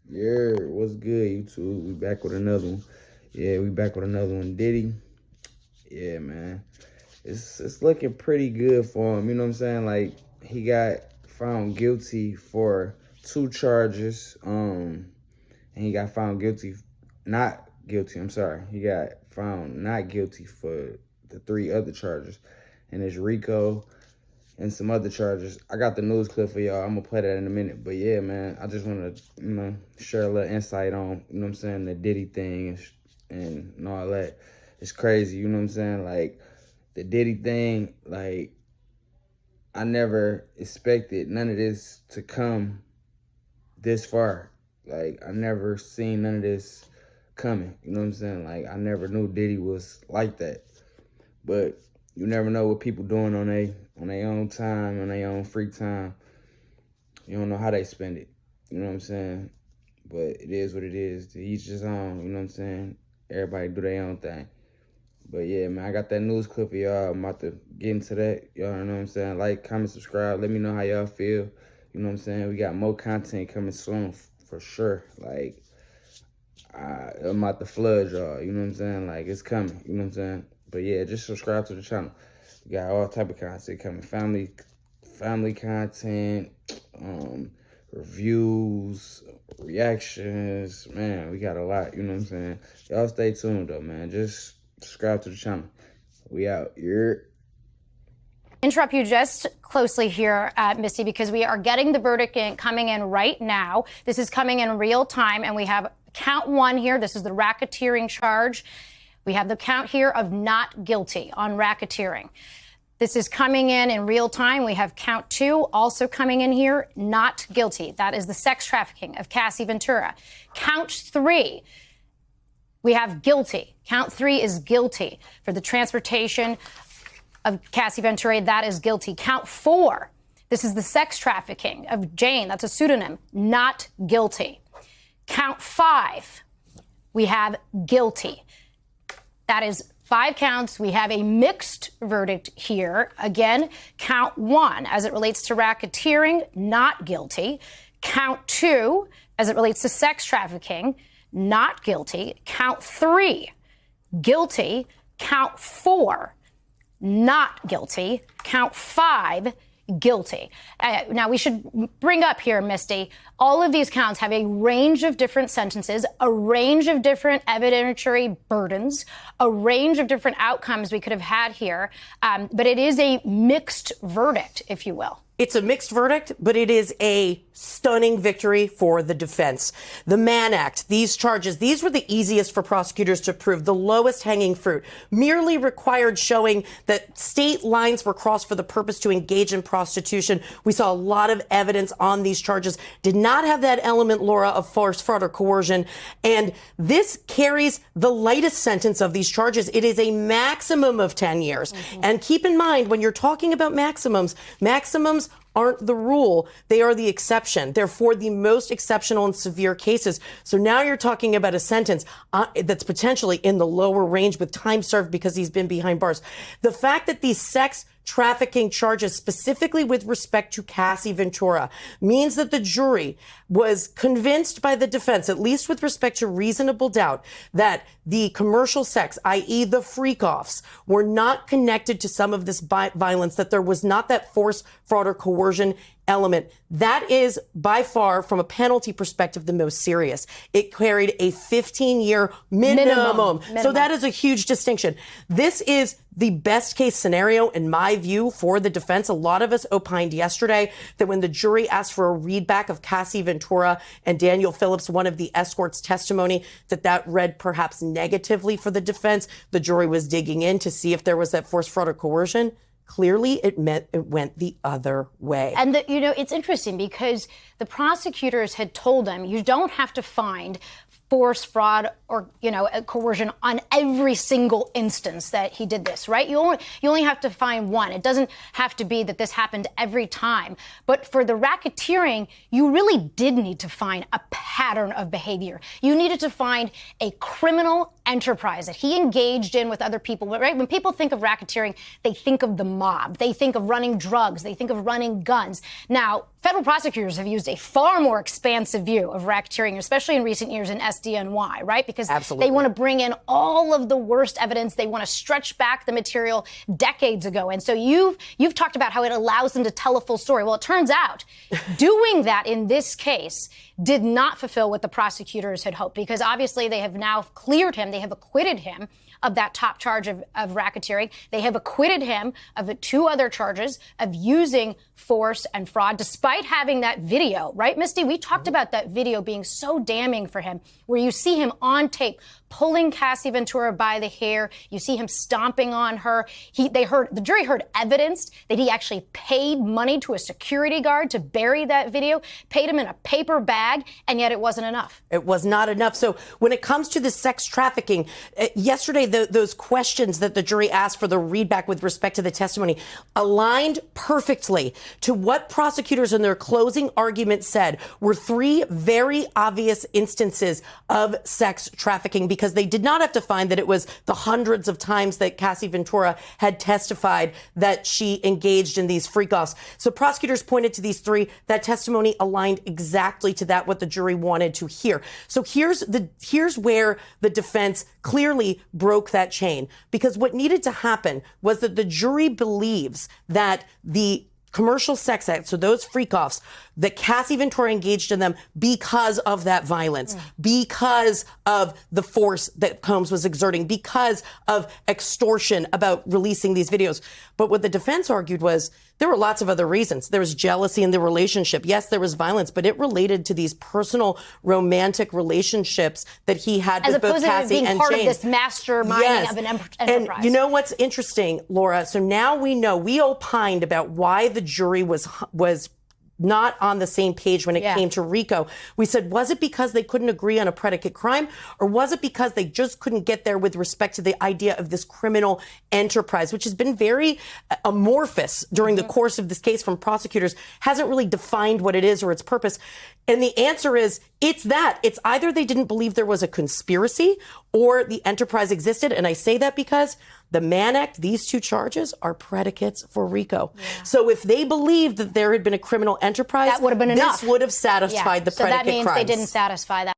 Yeah, what's good, YouTube? We back with another one. Yeah, we back with another one. Diddy. Yeah, man. It's looking pretty good for him. You know what I'm saying? Like, he got found guilty for 2 charges. And he got found guilty, not guilty, I'm sorry. He got found not guilty for the 3 other charges. And it's RICO and some other charges. I got the news clip for y'all. I'm gonna play that in a minute. But yeah, man, I just wanna, share a little insight on, you know what I'm saying, the Diddy thing and all that. It's crazy, you know what I'm saying? Like, the Diddy thing, like, I never expected none of this to come this far. Like, I never seen none of this coming, you know what I'm saying? Like, I never knew Diddy was like that. But you never know what people doing on their own time, on their own free time. You don't know how they spend it. You know what I'm saying? But it is what it is. To each his own, you know what I'm saying? Everybody do their own thing. But yeah, man, I got that news clip for y'all. I'm about to get into that. Y'all know what I'm saying? Like, comment, subscribe. Let me know how y'all feel. You know what I'm saying? We got more content coming soon for sure. Like, I'm about to flood y'all. You know what I'm saying? Like, it's coming. You know what I'm saying? But yeah, just subscribe to the channel. We got all type of content coming. Family content, reviews, reactions. Man, we got a lot. You know what I'm saying? Y'all stay tuned though, man. Just subscribe to the channel. We out here. Interrupt you just closely here, Misty, because we are getting the verdict coming in right now. This is coming in real time, and we have count 1 here. This is the racketeering charge. We have the count here of not guilty on racketeering. This is coming in real time. We have count 2 also coming in here, not guilty. That is the sex trafficking of Cassie Ventura. Count 3, we have guilty. Count 3 is guilty for the transportation of Cassie Ventura. That is guilty. Count 4, this is the sex trafficking of Jane. That's a pseudonym. Not guilty. Count 5, we have guilty. That is 5 counts. We have a mixed verdict here. Again, count 1, as it relates to racketeering, not guilty. Count 2, as it relates to sex trafficking, not guilty. Count 3, guilty. Count 4, not guilty. Count 5, guilty. Now, we should bring up here, Misty, all of these counts have a range of different sentences, a range of different evidentiary burdens, a range of different outcomes we could have had here. But it is a mixed verdict, if you will. It's a mixed verdict, but it is a stunning victory for the defense. The Mann Act, these charges, these were the easiest for prosecutors to prove, the lowest hanging fruit, merely required showing that state lines were crossed for the purpose to engage in prostitution. We saw a lot of evidence on these charges, did not have that element, Laura, of force, fraud, or coercion. And this carries the lightest sentence of these charges. It is a maximum of 10 years. Mm-hmm. And keep in mind, when you're talking about maximums aren't the rule. They are the exception. They're for the most exceptional and severe cases. So now you're talking about a sentence that's potentially in the lower range with time served because he's been behind bars. The fact that these sex trafficking charges, specifically with respect to Cassie Ventura, means that the jury was convinced by the defense, at least with respect to reasonable doubt, that the commercial sex, i.e. the freak-offs, were not connected to some of this violence, that there was not that force, fraud, or coercion element. That is by far, from a penalty perspective, the most serious. It carried a 15-year minimum. So that is a huge distinction. This is the best case scenario, in my view, for the defense. A lot of us opined yesterday that when the jury asked for a readback of Cassie Ventura and Daniel Phillips, one of the escorts' testimony, that read perhaps negatively for the defense. The jury was digging in to see if there was that force, fraud, or coercion. Clearly, it went the other way. And, it's interesting because the prosecutors had told them you don't have to find force, fraud, or, coercion on every single instance that he did this, right? You only have to find one. It doesn't have to be that this happened every time. But for the racketeering, you really did need to find a pattern of behavior. You needed to find a criminal enterprise that he engaged in with other people, right? When people think of racketeering, they think of the mob. They think of running drugs. They think of running guns. Now, federal prosecutors have used a far more expansive view of racketeering, especially in recent years in SDNY, right? Because they want to bring in all of the worst evidence. They want to stretch back the material decades ago. And so you've talked about how it allows them to tell a full story. Well, it turns out doing that in this case did not fulfill what the prosecutors had hoped, because obviously they have now cleared him. They have acquitted him of that top charge of racketeering. They have acquitted him of the 2 other charges of using force and fraud, despite having that video, right, Misty? We talked about that video being so damning for him, where you see him on tape pulling Cassie Ventura by the hair. You see him stomping on her. The jury heard evidence that he actually paid money to a security guard to bury that video, paid him in a paper bag, and yet it wasn't enough. It was not enough. So when it comes to the sex trafficking, yesterday, those questions that the jury asked for the readback with respect to the testimony aligned perfectly to what prosecutors in their closing argument said were 3 very obvious instances of sex trafficking, because they did not have to find that it was the hundreds of times that Cassie Ventura had testified that she engaged in these freak-offs. So prosecutors pointed to these 3. That testimony aligned exactly to that, what the jury wanted to hear. So here's where the defense clearly broke that chain, because what needed to happen was that the jury believes that the commercial sex acts, so those freak-offs, that Cassie Ventura engaged in them because of that violence, because of the force that Combs was exerting, because of extortion about releasing these videos. But what the defense argued was there were lots of other reasons. There was jealousy in the relationship. Yes, there was violence, but it related to these personal romantic relationships that he had with both Cassie and Jane. As opposed to being part of this masterminding of an enterprise. And you know what's interesting, Laura? So now we opined about why the jury was not on the same page when it came to RICO. We said, was it because they couldn't agree on a predicate crime, or was it because they just couldn't get there with respect to the idea of this criminal enterprise, which has been very amorphous during the course of this case from prosecutors, hasn't really defined what it is or its purpose. And the answer is, it's that. It's either they didn't believe there was a conspiracy or the enterprise existed. And I say that because the Mann Act, these 2 charges are predicates for RICO. Yeah. So if they believed that there had been a criminal enterprise, that would have been enough. This would have satisfied the predicate crimes. So that means they didn't satisfy that.